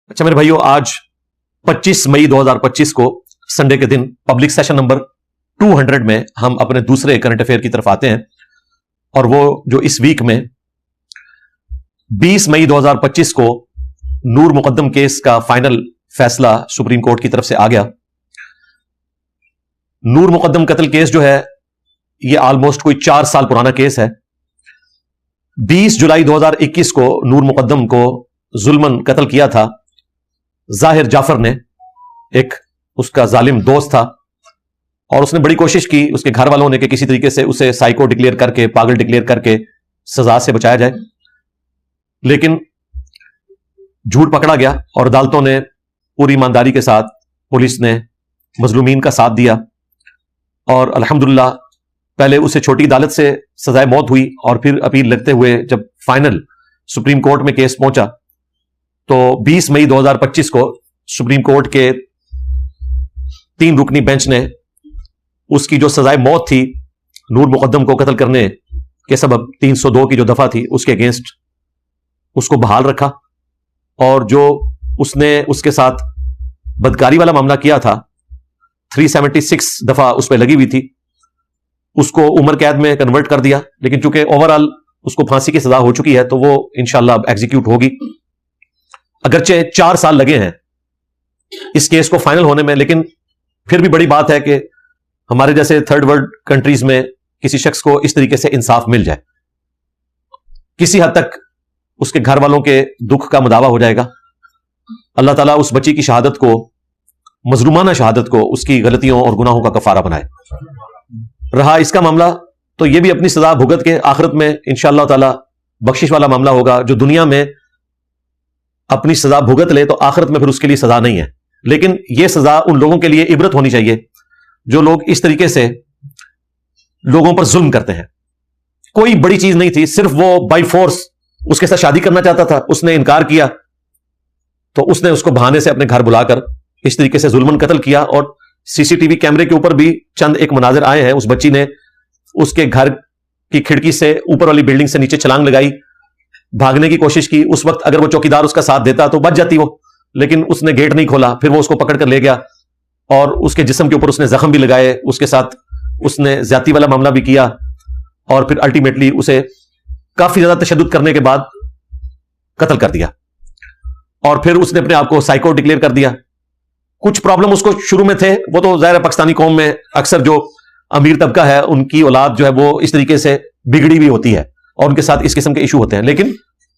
اچھا میرے بھائیو، آج 25 مئی 2025 کو سنڈے کے دن پبلک سیشن نمبر 200 میں ہم اپنے دوسرے کرنٹ افیئر کی طرف آتے ہیں، اور وہ جو اس ویک میں 20 مئی 2025 کو نور مقدم کیس کا فائنل فیصلہ سپریم کورٹ کی طرف سے آ گیا۔ نور مقدم قتل کیس جو ہے یہ آلموسٹ کوئی 4 سال پرانا کیس ہے۔ 20 جولائی 2021 کو نور مقدم کو ظلمن قتل کیا تھا ظاہر جعفر نے، ایک اس کا ظالم دوست تھا، اور اس نے بڑی کوشش کی اس کے گھر والوں نے کہ کسی طریقے سے اسے سائیکو ڈکلیئر کر کے، پاگل ڈکلیئر کر کے سزا سے بچایا جائے، لیکن جھوٹ پکڑا گیا اور عدالتوں نے پوری ایمانداری کے ساتھ، پولیس نے مظلومین کا ساتھ دیا، اور الحمدللہ پہلے اسے چھوٹی عدالت سے سزائے موت ہوئی، اور پھر اپیل لگتے ہوئے جب فائنل سپریم کورٹ میں کیس پہنچا تو 20 مئی 2025 کو سپریم کورٹ کے 3 رکنی بینچ نے اس کی جو سزائے موت تھی نور مقدم کو قتل کرنے کے سبب 302 کی جو دفعہ تھی اس کے اگینسٹ اس کو بحال رکھا، اور جو اس نے اس کے ساتھ بدکاری والا معاملہ کیا تھا 376 دفعہ اس پہ لگی ہوئی تھی، اس کو عمر قید میں کنورٹ کر دیا، لیکن چونکہ اوورآل اس کو پھانسی کی سزا ہو چکی ہے تو وہ انشاءاللہ اب ایگزیکیوٹ ہوگی۔ اگرچہ 4 سال لگے ہیں اس کیس کو فائنل ہونے میں، لیکن پھر بھی بڑی بات ہے کہ ہمارے جیسے تھرڈ ورلڈ کنٹریز میں کسی شخص کو اس طریقے سے انصاف مل جائے، کسی حد تک اس کے گھر والوں کے دکھ کا مداوع ہو جائے گا۔ اللہ تعالیٰ اس بچی کی شہادت کو، مظلومانہ شہادت کو، اس کی غلطیوں اور گناہوں کا کفارہ بنائے۔ رہا اس کا معاملہ تو یہ بھی اپنی سزا بھگت کے آخرت میں انشاءاللہ تعالیٰ بخشش والا معاملہ ہوگا۔ جو دنیا میں اپنی سزا بھگت لے تو آخرت میں پھر اس کے لیے سزا نہیں ہے، لیکن یہ سزا ان لوگوں کے لیے عبرت ہونی چاہیے جو لوگ اس طریقے سے لوگوں پر ظلم کرتے ہیں۔ کوئی بڑی چیز نہیں تھی، صرف وہ بائی فورس اس کے ساتھ شادی کرنا چاہتا تھا، اس نے انکار کیا تو اس نے اس کو بہانے سے اپنے گھر بلا کر اس طریقے سے ظلمن قتل کیا، اور سی سی ٹی وی کیمرے کے اوپر بھی چند ایک مناظر آئے ہیں۔ اس بچی نے اس کے گھر کی کھڑکی سے اوپر والی بلڈنگ سے نیچے چھلانگ لگائی، بھاگنے کی کوشش کی۔ اس وقت اگر وہ چوکیدار اس کا ساتھ دیتا تو بچ جاتی وہ، لیکن اس نے گیٹ نہیں کھولا، پھر وہ اس کو پکڑ کر لے گیا اور اس کے جسم کے اوپر اس نے زخم بھی لگائے، اس کے ساتھ اس نے زیادتی والا معاملہ بھی کیا، اور پھر الٹیمیٹلی اسے کافی زیادہ تشدد کرنے کے بعد قتل کر دیا، اور پھر اس نے اپنے آپ کو سائیکو ڈکلیئر کر دیا۔ کچھ پرابلم اس کو شروع میں تھے، وہ تو ظاہر ہے پاکستانی قوم میں اکثر جو امیر طبقہ ہے ان کی اولاد جو ہے وہ اس طریقے سے بگڑی بھی ہوتی ہے اور ان کے ساتھ اس قسم کے ایشو ہوتے ہیں،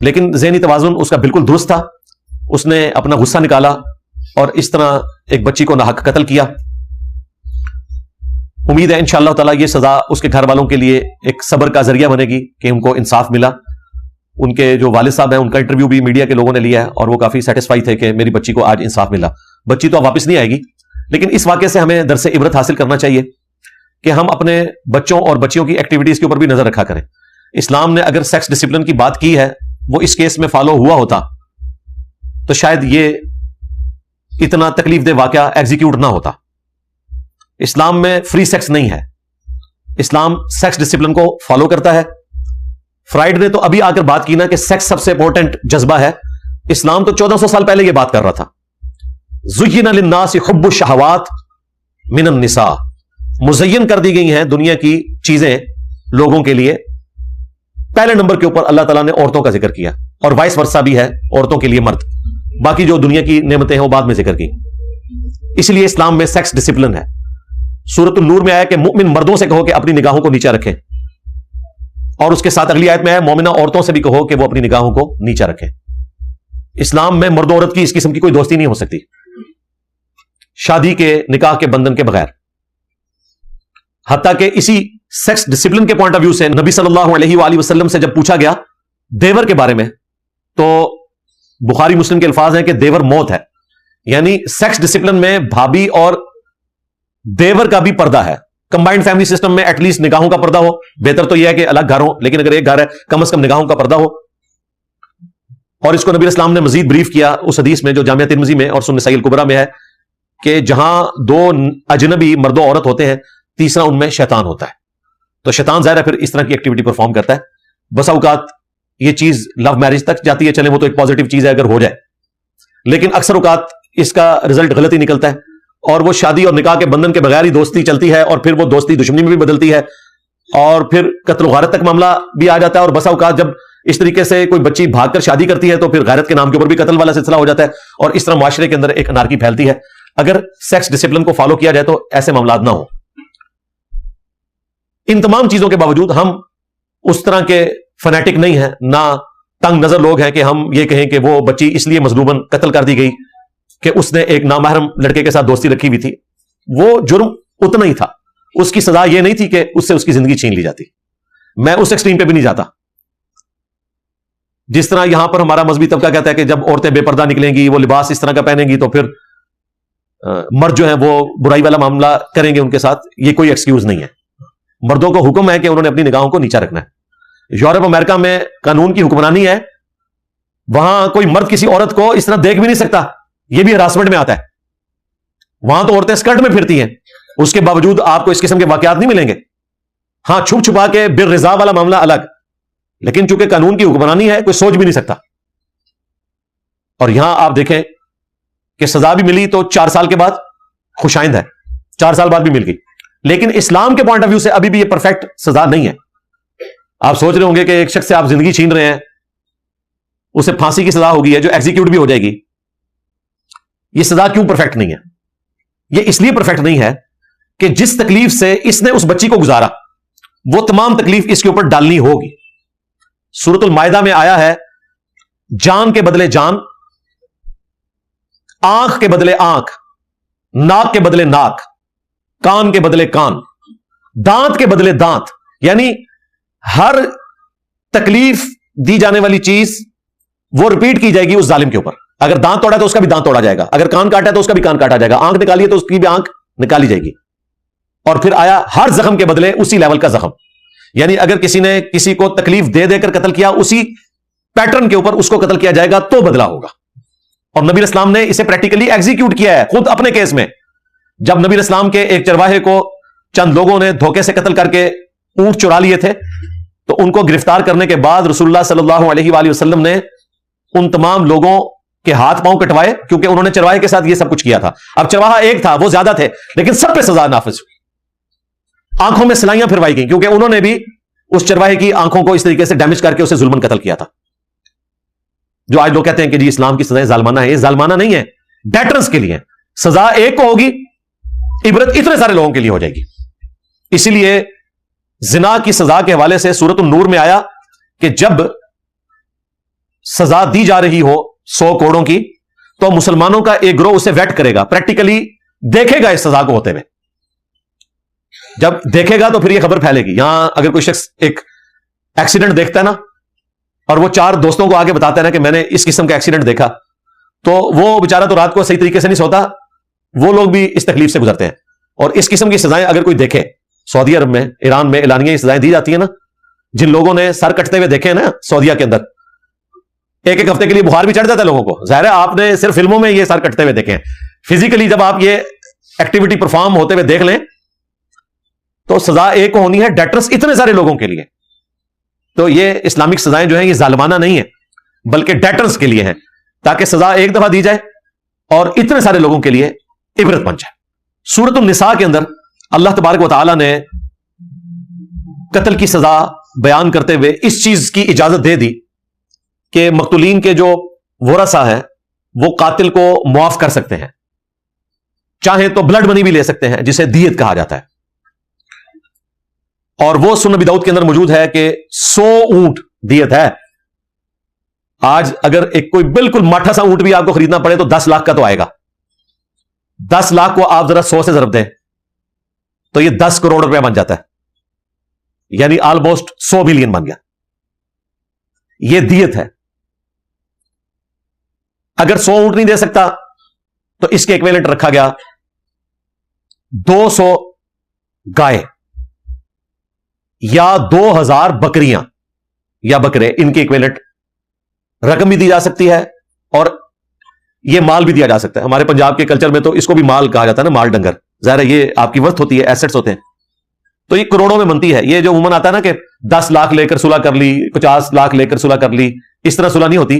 لیکن ذہنی توازن اس کا بالکل درست تھا۔ اس نے اپنا غصہ نکالا اور اس طرح ایک بچی کو ناحق قتل کیا۔ امید ہے انشاءاللہ تعالیٰ یہ سزا اس کے گھر والوں کے لیے ایک صبر کا ذریعہ بنے گی کہ ان کو انصاف ملا۔ ان کے جو والد صاحب ہیں ان کا انٹرویو بھی میڈیا کے لوگوں نے لیا ہے اور وہ کافی سیٹسفائی تھے کہ میری بچی کو آج انصاف ملا۔ بچی تو اب واپس نہیں آئے گی، لیکن اس واقعے سے ہمیں درس عبرت حاصل کرنا چاہیے کہ ہم اپنے بچوں اور بچیوں کی ایکٹیویٹیز کے اوپر بھی نظر رکھا کریں۔ اسلام نے اگر سیکس ڈسپلن کی بات کی ہے، وہ اس کیس میں فالو ہوا ہوتا تو شاید یہ اتنا تکلیف دہ واقعہ ایگزیکیوٹ نہ ہوتا۔ اسلام میں فری سیکس نہیں ہے، اسلام سیکس ڈسپلن کو فالو کرتا ہے۔ فرائڈ نے تو ابھی آ کر بات کی نا کہ سیکس سب سے امپورٹنٹ جذبہ ہے، اسلام تو 1400 سال پہلے یہ بات کر رہا تھا۔ زُيِّنَ لِلنَّاسِ حُبُّ الشَّهَوَاتِ مِنَ النِّسَاءِ، مزین کر دی گئی ہیں دنیا کی چیزیں لوگوں کے لیے۔ پہلے نمبر کے اوپر اللہ تعالیٰ نے عورتوں کا ذکر کیا، اور وائس ورثہ بھی ہے، عورتوں کے لیے مرد، باقی جو دنیا کی نعمتیں ہیں وہ بعد میں ذکر کی۔ اس لیے اسلام میں سیکس ڈسپلن ہے۔ سورۃ النور میں آیا کہ مومن مردوں سے کہو کہ اپنی نگاہوں کو نیچا رکھیں، اور اس کے ساتھ اگلی آیت میں آیا مومنہ عورتوں سے بھی کہو کہ وہ اپنی نگاہوں کو نیچا رکھیں۔ اسلام میں مرد و عورت کی اس قسم کی کوئی دوستی نہیں ہو سکتی شادی کے، نکاح کے بندھن کے بغیر۔ حتیٰ کہ اسی سیکس ڈسپلن کے پوائنٹ آف ویو سے نبی صلی اللہ علیہ وآلہ وسلم سے جب پوچھا گیا دیور کے بارے میں تو بخاری مسلم کے الفاظ ہیں کہ دیور موت ہے، یعنی سیکس ڈسپلن میں بھابھی اور دیور کا بھی پردہ ہے۔ کمبائنڈ فیملی سسٹم میں ایٹ لیسٹ نگاہوں کا پردہ ہو، بہتر تو یہ ہے کہ الگ گھر ہو، لیکن اگر ایک گھر ہے کم از کم نگاہوں کا پردہ ہو۔ اور اس کو نبی اسلام نے مزید بریف کیا اس حدیث میں جو جامعہ ترمذی میں اور سنن نسائی الکبریٰ میں ہے کہ جہاں 2 اجنبی مرد و عورت ہوتے ہیں، تیسرا ان میں شیطان ہوتا ہے، تو شیطان ظاہر ہے پھر اس طرح کی ایکٹیویٹی پرفارم کرتا ہے۔ بس اوقات یہ چیز لو میرج تک جاتی ہے، چلیں وہ تو ایک پازیٹیو چیز ہے اگر ہو جائے، لیکن اکثر اوقات اس کا رزلٹ غلط ہی نکلتا ہے اور وہ شادی اور نکاح کے بندھن کے بغیر ہی دوستی چلتی ہے اور پھر وہ دوستی دشمنی میں بھی بدلتی ہے اور پھر قتل و غارت تک معاملہ بھی آ جاتا ہے. اور بسا اوقات جب اس طریقے سے کوئی بچی بھاگ کر شادی کرتی ہے تو پھر غیرت کے نام کے اوپر بھی قتل والا سلسلہ ہو جاتا ہے اور اس طرح معاشرے کے اندر ایک انارکی پھیلتی ہے. اگر سیکس ڈسپلن کو فالو کیا جائے تو ایسے معاملات نہ ہو. ان تمام چیزوں کے باوجود ہم اس طرح کے فنیٹک نہیں ہیں, نہ تنگ نظر لوگ ہیں کہ ہم یہ کہیں کہ وہ بچی اس لیے مظلوماً قتل کر دی گئی کہ اس نے ایک نامحرم لڑکے کے ساتھ دوستی رکھی ہوئی تھی. وہ جرم اتنا ہی تھا, اس کی سزا یہ نہیں تھی کہ اس سے اس کی زندگی چھین لی جاتی. میں اس ایکسٹریم پہ بھی نہیں جاتا. جس طرح یہاں پر ہمارا مذہبی طبقہ کہتا ہے کہ جب عورتیں بے پردہ نکلیں گی, وہ لباس اس طرح کا پہنیں گی تو پھر مرد جو ہیں وہ برائی والا معاملہ کریں گے ان کے ساتھ, یہ کوئی ایکسکیوز نہیں ہے. مردوں کو حکم ہے کہ انہوں نے اپنی نگاہوں کو نیچا رکھنا ہے. یورپ امریکہ میں قانون کی حکمرانی ہے, وہاں کوئی مرد کسی عورت کو اس طرح دیکھ بھی نہیں سکتا, یہ بھی ہراسمنٹ میں آتا ہے. وہاں تو عورتیں اسکرٹ میں پھرتی ہیں, اس کے باوجود آپ کو اس قسم کے واقعات نہیں ملیں گے. ہاں چھپ چھپا کے بالرضا والا معاملہ الگ, لیکن چونکہ قانون کی حکمرانی ہے کوئی سوچ بھی نہیں سکتا. اور یہاں آپ دیکھیں کہ سزا بھی ملی تو 4 سال کے بعد خوشائند ہے, 4 سال بعد بھی مل گئی. لیکن اسلام کے پوائنٹ آف ویو سے ابھی بھی یہ پرفیکٹ سزا نہیں ہے. آپ سوچ رہے ہوں گے کہ ایک شخص سے آپ زندگی چھین رہے ہیں, اسے پھانسی کی سزا ہوگی ہے جو ایگزیکیوٹ بھی ہو جائے گی. یہ سزا کیوں پرفیکٹ نہیں ہے؟ یہ اس لیے پرفیکٹ نہیں ہے کہ جس تکلیف سے اس نے اس بچی کو گزارا وہ تمام تکلیف اس کے اوپر ڈالنی ہوگی. سورۃ المائدہ میں آیا ہے, جان کے بدلے جان, آنکھ کے بدلے آنکھ, ناک کے بدلے ناک, کان کے بدلے کان, دانت کے بدلے دانت. یعنی ہر تکلیف دی جانے والی چیز وہ ریپیٹ کی جائے گی اس ظالم کے اوپر. اگر دانت توڑا ہے تو اس کا بھی دانت توڑا جائے گا, اگر کان کاٹا ہے تو اس کا بھی کان کاٹا جائے گا, آنکھ نکالی ہے تو اس کی بھی آنکھ نکالی جائے گی. اور پھر آیا ہر زخم کے بدلے اسی لیول کا زخم. یعنی اگر کسی نے کسی کو تکلیف دے دے کر قتل کیا, اسی پیٹرن کے اوپر اس کو قتل کیا جائے گا تو بدلہ ہوگا. اور نبی اسلام نے اسے پریکٹیکلی ایگزیکیوٹ کیا ہے خود اپنے کیس میں. جب نبی اسلام کے ایک چرواہے کو چند لوگوں نے دھوکے سے قتل کر کے اونٹ چرا لیے تھے, تو ان کو گرفتار کرنے کے بعد رسول اللہ صلی اللہ علیہ وآلہ وسلم نے ان تمام لوگوں کے ہاتھ پاؤں کٹوائے, کیونکہ انہوں نے چرواہے کے ساتھ یہ سب کچھ کیا تھا. اب چرواہا ایک تھا, وہ زیادہ تھے, لیکن سب پہ سزا نافذ ہوئی. آنکھوں میں سلائیاں پھروائی گئیں کیونکہ انہوں نے بھی اس چرواہے کی آنکھوں کو اس طریقے سے ڈیمیج کر کے اسے ظلمن قتل کیا تھا. جو آج لوگ کہتے ہیں کہ جی اسلام کی سزائیں ظالمانہ ہے, یہ ظالمانہ نہیں ہے, ڈیٹرنس کے لیے. سزا ایک کو ہوگی, عبرت اتنے سارے لوگوں کے لیے ہو جائے گی. اسی لیے زنا کی سزا کے حوالے سے سورۃ النور میں آیا کہ جب سزا دی جا رہی ہو 100 کوڑوں کی تو مسلمانوں کا ایک گروہ اسے ویٹ کرے گا, پریکٹیکلی دیکھے گا اس سزا کو ہوتے ہوئے. جب دیکھے گا تو پھر یہ خبر پھیلے گی. یہاں اگر کوئی شخص ایک ایکسیڈنٹ دیکھتا ہے نا, اور وہ 4 دوستوں کو آگے بتاتا ہے نا کہ میں نے اس قسم کا ایکسیڈنٹ دیکھا, تو وہ بیچارہ تو رات کو صحیح طریقے سے نہیں سوتا. وہ لوگ بھی اس تکلیف سے گزرتے ہیں. اور اس قسم کی سزائیں اگر کوئی دیکھے, سعودی عرب میں, ایران میں اعلانیہ سزائیں دی جاتی ہیں نا. جن لوگوں نے سر کٹتے ہوئے دیکھے ہیں نا سعودیہ کے اندر, ایک ہفتے کے لیے بخار بھی چڑھ جاتا ہے لوگوں کو. ظاہر ہے آپ نے صرف فلموں میں یہ سر کٹتے ہوئے دیکھے ہیں. فزیکلی جب آپ یہ ایکٹیویٹی پرفارم ہوتے ہوئے دیکھ لیں تو سزا ایک ہونی ہے, ڈیٹرس اتنے سارے لوگوں کے لیے. تو یہ اسلامک سزائیں جو ہیں یہ ظالمانہ نہیں ہیں, بلکہ ڈیٹرس کے لیے ہیں, تاکہ سزا ایک دفعہ دی جائے اور اتنے سارے لوگوں کے لیے عبرت بن جائے. سورۃ النساء کے اندر اللہ تبارک و تعالی نے قتل کی سزا بیان کرتے ہوئے اس چیز کی اجازت دے دی کہ مقتولین کے جو ورثہ ہے وہ قاتل کو معاف کر سکتے ہیں, چاہے تو بلڈ منی بھی لے سکتے ہیں جسے دیت کہا جاتا ہے. اور وہ سنن ابی داؤد کے اندر موجود ہے کہ 100 اونٹ دیت ہے. آج اگر ایک کوئی بالکل ماٹھا سا اونٹ بھی آپ کو خریدنا پڑے تو 10 لاکھ کا تو آئے گا. 10 لاکھ کو آپ ذرا 100 سے ضرب دیں تو یہ 10 کروڑ روپے بن جاتا ہے, یعنی آلموسٹ 100 بلین بن گیا. یہ دیت ہے. اگر 100 اونٹ نہیں دے سکتا تو اس کے ایکویلنٹ رکھا گیا 200 گائے یا 2000 بکریاں یا بکرے, ان کی ایکویلنٹ رقم بھی دی جا سکتی ہے اور یہ مال بھی دیا جا سکتا ہے. ہمارے پنجاب کے کلچر میں تو اس کو بھی مال کہا جاتا ہے نا, مال ڈنگر. ظاہر ہے یہ آپ کی ورتھ ہوتی ہے, ایسٹس ہوتے ہیں, تو یہ کروڑوں میں بنتی ہے. یہ جو عموماً آتا ہے نا کہ 10 لاکھ لے کر صلح کر لی, 50 لاکھ لے کر صلح کر لی, اس طرح صلح نہیں ہوتی.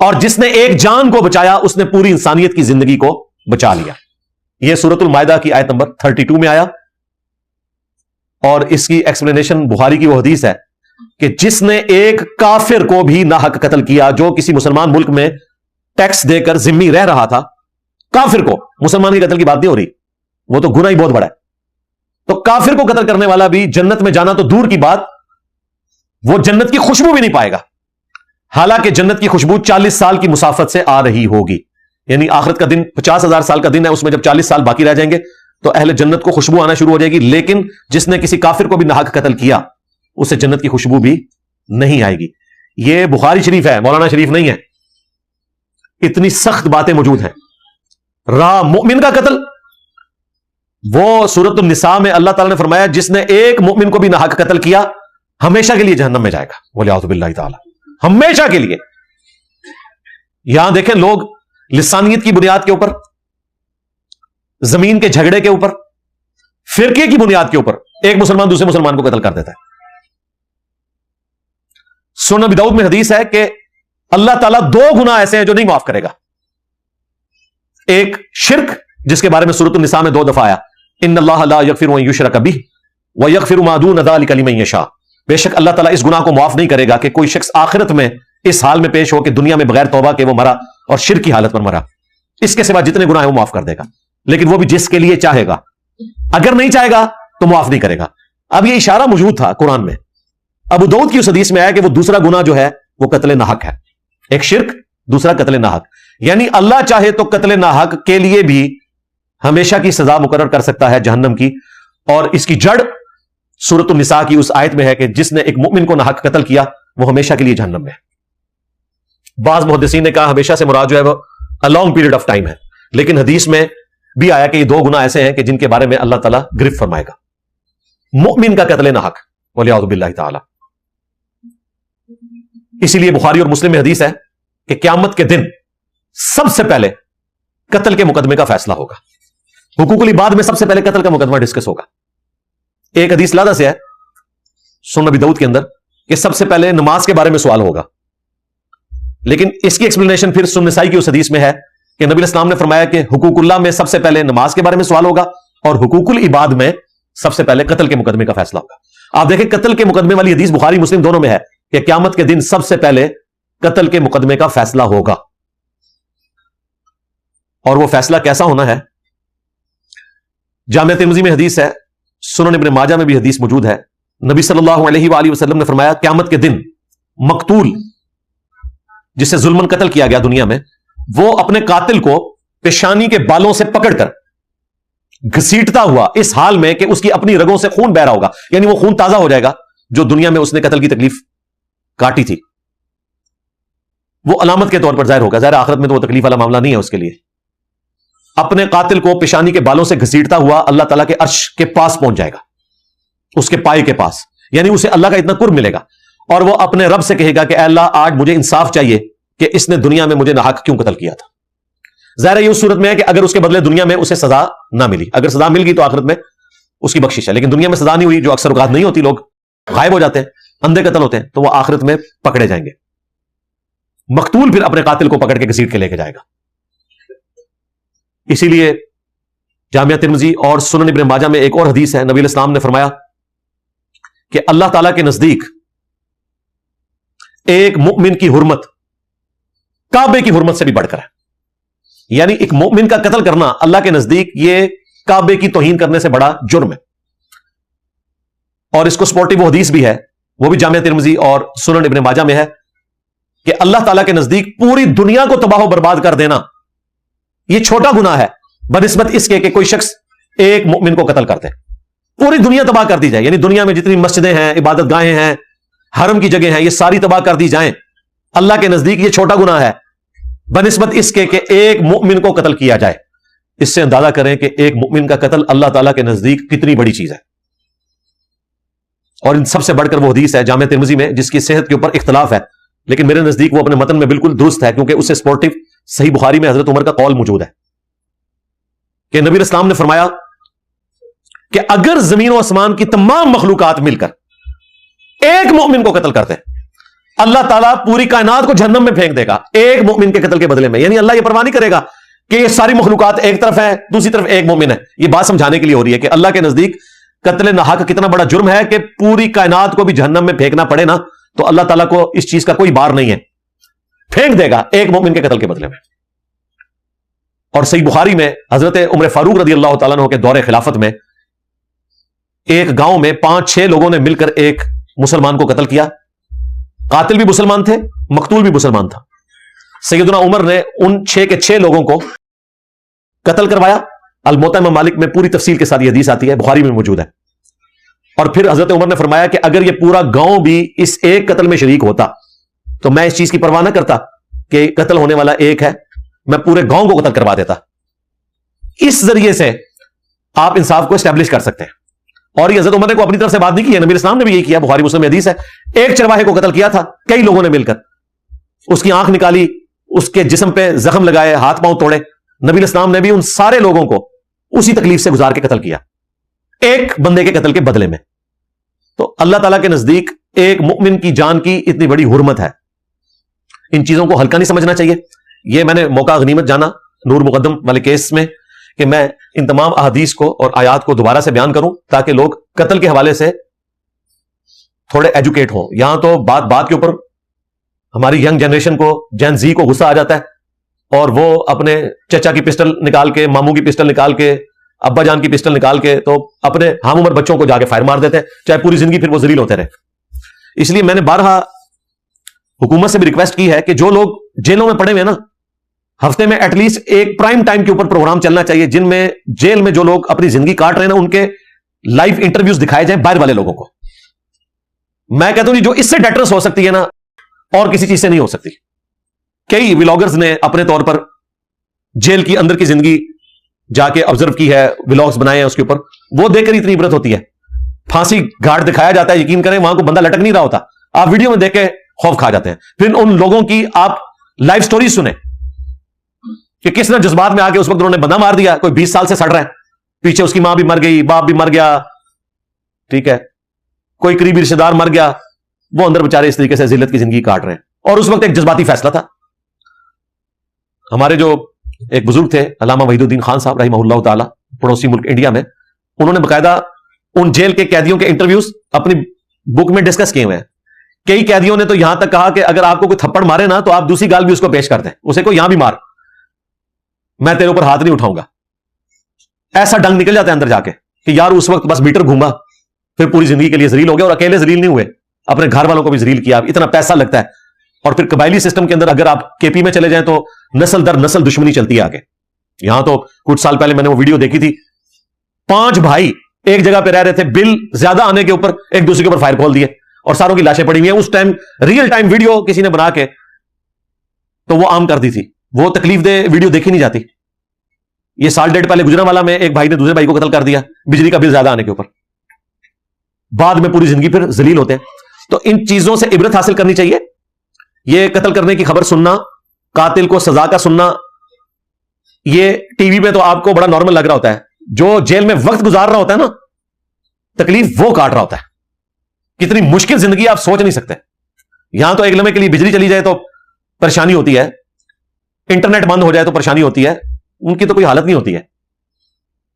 اور جس نے ایک جان کو بچایا اس نے پوری انسانیت کی زندگی کو بچا لیا. یہ سورۃ المائدہ کی آیت نمبر 32 میں آیا, اور اس کی ایکسپلینیشن بخاری کی وہ حدیث ہے کہ جس نے ایک کافر کو بھی ناحق قتل کیا, جو کسی مسلمان ملک میں ٹیکس دے کر ذمہ رہ رہا تھا, کافر کو, مسلمان کے قتل کی بات نہیں ہو رہی, وہ تو گناہ ہی بہت بڑا ہے, تو کافر کو قتل کرنے والا بھی جنت میں جانا تو دور کی بات, وہ جنت کی خوشبو بھی نہیں پائے گا, حالانکہ جنت کی خوشبو 40 سال کی مسافت سے آ رہی ہوگی. یعنی آخرت کا دن 50,000 سال کا دن ہے, اس میں جب 40 سال باقی رہ جائیں گے تو اہل جنت کو خوشبو آنا شروع ہو جائے گی, لیکن جس نے کسی کافر کو بھی ناحق قتل کیا اسے جنت کی خوشبو بھی نہیں آئے گی. یہ بخاری شریف ہے, مولانا شریف نہیں ہے. اتنی سخت باتیں موجود ہیں. مومن کا قتل, وہ سورۃ النساء میں اللہ تعالی نے فرمایا جس نے ایک مومن کو بھی ناحق قتل کیا ہمیشہ کے لیے جہنم میں جائے گا, وَلِعَوْذُ بِاللَّهِ تعالی, ہمیشہ کے لیے. یہاں دیکھیں لوگ لسانیت کی بنیاد کے اوپر, زمین کے جھگڑے کے اوپر, فرقے کی بنیاد کے اوپر ایک مسلمان دوسرے مسلمان کو قتل کر دیتا ہے. سنن ابی داؤد میں حدیث ہے کہ اللہ تعالیٰ 2 گناہ ایسے ہیں جو نہیں معاف کرے گا. ایک شرک, جس کے بارے میں سورۃ النساء میں 2 دفعہ آیا, ان اللہ لا یغفر ان یشرک بہ ویغفر ما دون ذلک لمن یشاء, بے شک اللہ تعالیٰ اس گناہ کو معاف نہیں کرے گا کہ کوئی شخص آخرت میں اس حال میں پیش ہو کہ دنیا میں بغیر توبہ کے وہ مرا اور شرک کی حالت پر مرا, اس کے سوا جتنے گناہ ہیں وہ معاف کر دے گا, لیکن وہ بھی جس کے لیے چاہے گا, اگر نہیں چاہے گا تو معاف نہیں کرے گا. اب یہ اشارہ موجود تھا قرآن میں. ابو داؤد کی اس حدیث میں آیا کہ وہ دوسرا گناہ جو ہے وہ قتل ناحق ہے. ایک شرک, دوسرا قتل ناحق. یعنی اللہ چاہے تو قتل ناحق کے لیے بھی ہمیشہ کی سزا مقرر کر سکتا ہے جہنم کی, اور اس کی جڑ سورۃ النساء کی اس آیت میں ہے کہ جس نے ایک مومن کو ناحق قتل کیا وہ ہمیشہ کے لیے جہنم میں ہے. بعض محدثین نے کہا ہمیشہ سے مراد جو ہے وہ a long period of time ہے, لیکن حدیث میں بھی آیا کہ یہ 2 گناہ ایسے ہیں کہ جن کے بارے میں اللہ تعالیٰ گرفت فرمائے گا. مومن کا قتل ناحق, وَلِعَوْذُ بِاللَّهِ تعالی. اسی لیے بخاری اور مسلم میں حدیث ہے کہ قیامت کے دن سب سے پہلے قتل کے مقدمے کا فیصلہ ہوگا. حقوق العباد میں سب سے پہلے قتل کا مقدمہ ڈسکس ہوگا. ایک حدیث لادہ سے ہے سنن ابی داؤد کے اندر کہ سب سے پہلے نماز کے بارے میں سوال ہوگا, لیکن اس کی ایکسپلینیشن پھر سنن نسائی کی اس حدیث میں ہے کہ نبی اسلام نے فرمایا کہ حقوق اللہ میں سب سے پہلے نماز کے بارے میں سوال ہوگا, اور حقوق العباد میں سب سے پہلے قتل کے مقدمے کا فیصلہ ہوگا. آپ دیکھیں قتل کے مقدمے والی حدیث بخاری مسلم دونوں میں ہے کہ قیامت کے دن سب سے پہلے قتل کے مقدمے کا فیصلہ ہوگا. اور وہ فیصلہ کیسا ہونا ہے؟ جامع ترمذی میں حدیث ہے, سنن ابن ماجہ میں بھی حدیث موجود ہے. نبی صلی اللہ علیہ وآلہ وسلم نے فرمایا قیامت کے دن مقتول جسے ظلمن قتل کیا گیا دنیا میں, وہ اپنے قاتل کو پیشانی کے بالوں سے پکڑ کر گھسیٹتا ہوا اس حال میں کہ اس کی اپنی رگوں سے خون بہ رہا ہوگا, یعنی وہ خون تازہ ہو جائے گا جو دنیا میں اس نے قتل کی تکلیف کاٹی تھی, وہ علامت کے طور پر ظاہر ہوگا. ظاہر آخرت میں تو وہ تکلیف والا معاملہ نہیں ہے اس کے لیے. اپنے قاتل کو پیشانی کے بالوں سے گھسیٹتا ہوا اللہ تعالیٰ کے عرش کے پاس پہنچ جائے گا, اس کے پائے کے پاس, یعنی اسے اللہ کا اتنا قرب ملے گا, اور وہ اپنے رب سے کہے گا کہ اے اللہ آج مجھے انصاف چاہیے کہ اس نے دنیا میں مجھے ناحق کیوں قتل کیا تھا. ظاہر یہ اس صورت میں ہے کہ اگر اس کے بدلے دنیا میں اسے سزا نہ ملی, اگر سزا مل گئی تو آخرت میں اس کی بخشش ہے, لیکن دنیا میں سزا نہیں ہوئی, جو اکثر اوقات نہیں ہوتی, لوگ غائب ہو جاتے ہیں, اندھے قتل ہوتے ہیں, تو وہ آخرت میں پکڑے جائیں گے. مقتول پھر اپنے قاتل کو پکڑ کے گھسیٹ کے لے کے جائے گا. اسی لیے جامعہ ترمذی اور سنن ابن ماجہ میں ایک اور حدیث ہے, نبی علیہ السلام نے فرمایا کہ اللہ تعالیٰ کے نزدیک ایک مؤمن کی حرمت کعبے کی حرمت سے بھی بڑھ کر ہے. یعنی ایک مؤمن کا قتل کرنا اللہ کے نزدیک یہ کعبے کی توہین کرنے سے بڑا جرم ہے. اور اس کو سپورٹی وہ حدیث بھی ہے, وہ بھی جامعہ ترمذی اور سنن ابن ماجہ میں ہے کہ اللہ تعالیٰ کے نزدیک پوری دنیا کو تباہ و برباد کر دینا یہ چھوٹا گناہ ہے بنسبت اس کے کہ کوئی شخص ایک مؤمن کو قتل کرتے. پوری دنیا تباہ کر دی جائے, یعنی دنیا میں جتنی مسجدیں ہیں, عبادت گاہیں ہیں, حرم کی جگہ ہیں, یہ ساری تباہ کر دی جائیں, اللہ کے نزدیک یہ چھوٹا گناہ ہے بنسبت اس کے کہ ایک مؤمن کو قتل کیا جائے. اس سے اندازہ کریں کہ ایک مؤمن کا قتل اللہ تعالیٰ کے نزدیک کتنی بڑی چیز ہے. اور ان سب سے بڑھ کر وہ حدیث ہے جامع ترمذی میں جس کی صحت کے اوپر اختلاف ہے, لیکن میرے نزدیک وہ اپنے متن میں بالکل درست ہے, کیونکہ اس سے سپورٹیو صحیح بخاری میں حضرت عمر کا قول موجود ہے کہ نبی اسلام نے فرمایا کہ اگر زمین و آسمان کی تمام مخلوقات مل کر ایک مومن کو قتل کرتے اللہ تعالیٰ پوری کائنات کو جہنم میں پھینک دے گا ایک مومن کے قتل کے بدلے میں. یعنی اللہ یہ پرواہ نہیں کرے گا کہ یہ ساری مخلوقات ایک طرف ہے دوسری طرف ایک مومن ہے. یہ بات سمجھانے کے لیے ہو رہی ہے کہ اللہ کے نزدیک قتل ناحق کتنا بڑا جرم ہے کہ پوری کائنات کو بھی جہنم میں پھینکنا پڑے نا, تو اللہ تعالیٰ کو اس چیز کا کوئی بار نہیں ہے, پھینک دے گا ایک مومن کے قتل کے بدلے میں. اور صحیح بخاری میں حضرت عمر فاروق رضی اللہ تعالیٰ عنہ کے دور خلافت میں ایک گاؤں میں 5-6 لوگوں نے مل کر ایک مسلمان کو قتل کیا. قاتل بھی مسلمان تھے, مقتول بھی مسلمان تھا. سیدنا عمر نے ان 6 کے 6 لوگوں کو قتل کروایا. الموطا امام مالک میں پوری تفصیل کے ساتھ یہ حدیث آتی ہے, بخاری میں موجود ہے. اور پھر حضرت عمر نے فرمایا کہ اگر یہ پورا گاؤں بھی اس ایک قتل میں شریک ہوتا تو میں اس چیز کی پرواہ نہ کرتا کہ قتل ہونے والا ایک ہے, میں پورے گاؤں کو قتل کروا دیتا. اس ذریعے سے آپ انصاف کو اسٹیبلش کر سکتے ہیں. اور یہ حضرت عمر نے کو اپنی طرف سے بات نہیں کی ہے, نبی اسلام نے بھی یہی کیا. بخاری مسلم میں حدیث ہے, ایک چرواہے کو قتل کیا تھا کئی لوگوں نے مل کر, اس کی آنکھ نکالی, اس کے جسم پہ زخم لگائے, ہاتھ پاؤں توڑے. نبی اسلام نے بھی ان سارے لوگوں کو اسی تکلیف سے گزار کے قتل کیا ایک بندے کے قتل کے بدلے میں. تو اللہ تعالیٰ کے نزدیک ایک مؤمن کی جان کی اتنی بڑی حرمت ہے. ان چیزوں کو ہلکا نہیں سمجھنا چاہیے. یہ میں نے موقع غنیمت جانا نور مقدم والے کیس میں کہ میں ان تمام احادیث کو اور آیات کو دوبارہ سے بیان کروں تاکہ لوگ قتل کے حوالے سے تھوڑے ایجوکیٹ ہوں. یہاں تو بات بات کے اوپر ہماری ینگ جنریشن کو, جین زی کو غصہ آ جاتا ہے اور وہ اپنے چچا کی پسٹل نکال کے, ماموں کی پسٹل نکال کے, ابا جان کی پسٹل نکال کے تو اپنے ہم عمر بچوں کو جا کے فائر مار دیتے ہیں, چاہے پوری زندگی پھر وہ ذلیل ہوتے رہے. اس لیے میں نے بارہا حکومت سے بھی ریکویسٹ کی ہے کہ جو لوگ جیلوں میں پڑے ہوئے ہیں نا, ہفتے میں ایٹ لیسٹ ایک پرائم ٹائم کے اوپر پروگرام چلنا چاہیے جن میں جیل میں جو لوگ اپنی زندگی کاٹ رہے ہیں نا ان کے لائیو انٹرویوز دکھائے جائیں باہر والے لوگوں کو. میں کہتا ہوں جو اس سے ڈیٹرس ہو سکتی ہے نا اور کسی چیز سے نہیں ہو سکتی. کئی ولاگرز نے اپنے طور پر جیل کی اندر کی زندگی جا کے آبزرو کی ہے, ولاگز بنائے ہیں اس کے اوپر, وہ دیکھ کر اتنی عبرت ہوتی ہے. پھانسی گھاٹ دکھایا جاتا ہے, یقین کریں وہاں کو بندہ لٹک نہیں رہا ہوتا, آپ ویڈیو میں دیکھ کے خوف کھا جاتے ہیں. پھر ان لوگوں کی آپ لائف سٹوری سنیں کہ کس طرح جذبات میں آ کے اس وقت انہوں نے بندہ مار دیا, کوئی 20 سال سے سڑ رہا ہے, پیچھے اس کی ماں بھی مر گئی, باپ بھی مر گیا, ٹھیک ہے, کوئی قریبی رشتے دار مر گیا, وہ اندر بےچارے اس طریقے سے ذلت کی زندگی کاٹ رہے ہیں. اور اس وقت ایک جذباتی فیصلہ تھا. ہمارے جو ایک بزرگ تھے علامہ وحید الدین خان صاحب رحمہ اللہ تعالی, پڑوسی ملک انڈیا میں, انہوں نے باقاعدہ ان جیل کے قیدیوں کے انٹرویوز اپنی بک میں ڈسکس کیے ہوئے ہیں. کئی قیدیوں نے تو یہاں تک کہا کہ اگر آپ کو کوئی تھپڑ مارے نا تو آپ دوسری گال بھی اس کو پیش کر دیں, اسے کو یہاں بھی مار, میں تیرے اوپر ہاتھ نہیں اٹھاؤں گا. ایسا ڈنگ نکل جاتا ہے اندر جا کے کہ یار اس وقت بس میٹر گھوما, پھر پوری زندگی کے لیے ذلیل ہو گیا. اور اکیلے ذلیل نہیں ہوئے, اپنے گھر والوں کو بھی ذلیل کیا. اتنا پیسہ لگتا ہے. اور پھر قبائلی سسٹم کے اندر اگر آپ کے پی میں چلے جائیں تو نسل در نسل دشمنی چلتی ہے آگے. یہاں تو کچھ سال پہلے میں نے وہ ویڈیو دیکھی تھی, 5 بھائی ایک جگہ پہ رہ رہے تھے, بل زیادہ آنے کے اوپر ایک دوسرے کے اوپر فائر کھول دیے اور ساروں کی لاشیں پڑی ہوئی ہیں. اس ٹائم ریئل ٹائم ویڈیو کسی نے بنا کے تو وہ عام کر دی تھی, وہ تکلیف دہ ویڈیو دیکھی نہیں جاتی. یہ سال ڈیڑھ پہلے گجرا والا میں ایک بھائی نے دوسرے بھائی کو قتل کر دیا بجلی کا بل زیادہ آنے کے اوپر, بعد میں پوری زندگی پھر ذلیل ہوتے ہیں. تو ان چیزوں سے عبرت حاصل کرنی چاہیے. یہ قتل کرنے کی خبر سننا, قاتل کو سزا کا سننا, یہ ٹی وی پہ تو آپ کو بڑا نارمل لگ رہا ہوتا ہے. جو جیل میں وقت گزار رہا ہوتا ہے نا, تکلیف وہ کاٹ رہا ہوتا ہے. کتنی مشکل زندگی آپ سوچ نہیں سکتے. یہاں تو ایک لمحے کے لیے بجلی چلی جائے تو پریشانی ہوتی ہے, انٹرنیٹ بند ہو جائے تو پریشانی ہوتی ہے. ان کی تو کوئی حالت نہیں ہوتی ہے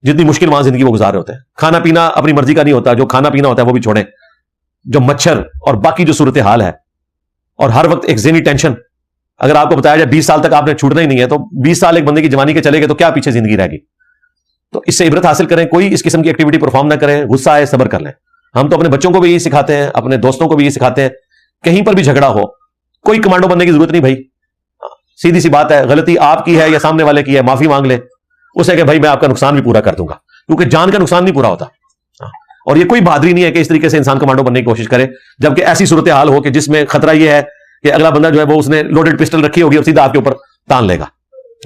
جتنی مشکل وہاں زندگی وہ گزار رہے ہوتے ہیں. کھانا پینا اپنی مرضی کا نہیں ہوتا, جو کھانا پینا ہوتا ہے وہ بھی چھوڑیں. جو مچھر اور باقی جو صورتحال ہے, اور ہر وقت ایک ذہنی ٹینشن. اگر آپ کو بتایا جائے 20 سال تک آپ نے چھوٹنا ہی نہیں ہے تو 20 سال ایک بندے کی جوانی کے چلے گئے تو کیا پیچھے زندگی رہ گی. تو اس سے عبرت حاصل کریں, کوئی اس قسم کی ایکٹیویٹی پرفارم نہ کریں. غصہ آئے صبر کر لیں. ہم تو اپنے بچوں کو بھی یہی سکھاتے ہیں, اپنے دوستوں کو بھی یہی سکھاتے ہیں, کہیں پر بھی جھگڑا ہو کوئی کمانڈو بننے کی ضرورت نہیں بھائی. سیدھی سی بات ہے, غلطی آپ کی ہے یا سامنے والے کی ہے, معافی مانگ لیں اسے کہ بھائی میں آپ کا نقصان بھی پورا کر دوں گا, کیونکہ جان کا نقصان نہیں پورا ہوتا. اور یہ کوئی بہادری نہیں ہے کہ اس طریقے سے انسان کمانڈو بننے کی کوشش کرے, جبکہ ایسی صورتحال ہو کہ جس میں خطرہ یہ ہے کہ اگلا بندہ جو ہے وہ اس نے لوڈڈ پسٹل رکھی ہوگی اور سیدھا آپ کے اوپر تان لے گا.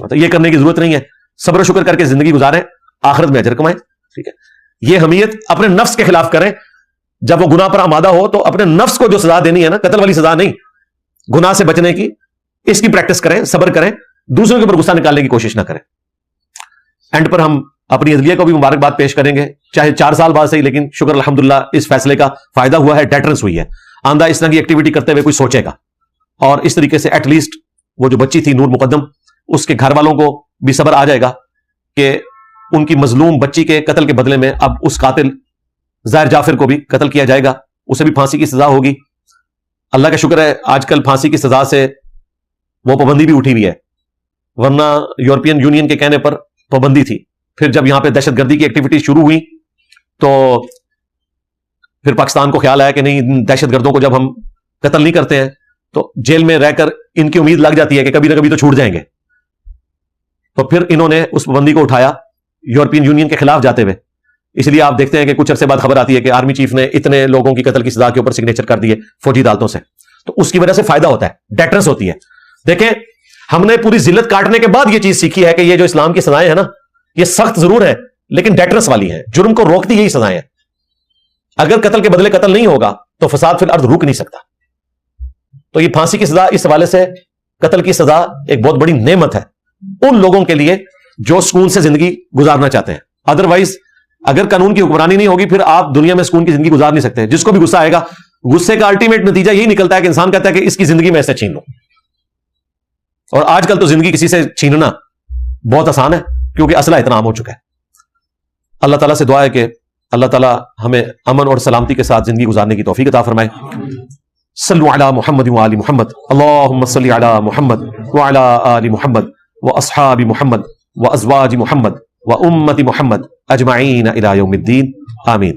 تو یہ کرنے کی ضرورت نہیں ہے. صبر و شکر کر کے زندگی گزاریں, آخرت میں اجر کمائیں. ٹھیک ہے, یہ حمیت اپنے نفس کے خلاف کریں. جب وہ گناہ پر آمادہ ہو تو اپنے نفس کو جو سزا دینی ہے نا, قتل والی سزا نہیں, گناہ سے بچنے کی, اس کی پریکٹس کریں, صبر کریں, دوسروں کے اوپر غصہ نکالنے کی کوشش نہ کریں. اینڈ پر ہم اپنی عدلیہ کو بھی مبارکباد پیش کریں گے, چاہے 4 سال بعد سے ہی, لیکن شکر الحمدللہ اس فیصلے کا فائدہ ہوا ہے, ڈیٹرنس ہوئی ہے. آندہ اس طرح کی ایکٹیویٹی کرتے ہوئے کوئی سوچے گا. اور اس طریقے سے ایٹ لیسٹ وہ جو بچی تھی نور مقدم، اس کے گھر والوں کو بھی صبر آ جائے گا کہ ان کی مظلوم بچی کے قتل کے بدلے میں اب اس قاتل ظاہر جعفر کو بھی قتل کیا جائے گا، اسے بھی پھانسی کی سزا ہوگی. اللہ کا شکر ہے آج کل پھانسی کی سزا سے وہ پابندی بھی اٹھی ہوئی ہے، ورنہ یورپین یونین کے کہنے پر پابندی تھی. پھر جب یہاں پہ دہشت گردی کی ایکٹیویٹی شروع ہوئی تو پھر پاکستان کو خیال آیا کہ نہیں، دہشت گردوں کو جب ہم قتل نہیں کرتے ہیں تو جیل میں رہ کر ان کی امید لگ جاتی ہے کہ کبھی نہ کبھی تو چھوٹ جائیں گے. تو پھر انہوں نے اس پابندی کو اٹھایا یورپین یونین کے خلاف جاتے ہوئے. اس لیے آپ دیکھتے ہیں کہ کچھ عرصے بعد خبر آتی ہے کہ آرمی چیف نے اتنے لوگوں کی قتل کی سزا کے اوپر سگنیچر کر دیے فوجی عدالتوں سے. تو اس کی وجہ سے فائدہ ہوتا ہے، ڈیٹرنس ہوتی ہے. دیکھیں ہم نے پوری ذلت کاٹنے کے بعد یہ چیز سیکھی ہے کہ یہ جو اسلام کی سزائیں ہیں نا، یہ سخت ضرور ہے لیکن ڈیٹرنس والی ہیں، جرم کو روکتی یہی سزائیں ہیں. اگر قتل کے بدلے قتل نہیں ہوگا تو فساد فی الارض رک نہیں سکتا. تو یہ پھانسی کی سزا اس حوالے سے قتل کی سزا ایک بہت بڑی نعمت ہے ان لوگوں کے لیے جو سکون سے زندگی گزارنا چاہتے ہیں. ادروائز اگر قانون کی حکمرانی نہیں ہوگی پھر آپ دنیا میں سکون کی زندگی گزار نہیں سکتے. جس کو بھی غصہ آئے گا، غصے کا الٹیمیٹ نتیجہ یہی نکلتا ہے کہ انسان کہتا ہے کہ اس کی زندگی میں ایسے چھین لوں. اور آج کل تو زندگی کسی سے چھیننا بہت آسان ہے کیونکہ اسلحہ اتنا عام ہو چکا ہے. اللہ تعالیٰ سے دعا ہے کہ اللہ تعالیٰ ہمیں امن اور سلامتی کے ساتھ زندگی گزارنے کی توفیق عطا فرمائے. صلو علی محمد وآل محمد، اللہم صلی علی محمد وعلی آل محمد واصحاب محمد وازواج محمد وامت محمد اجمعین الی یوم الدین، آمین.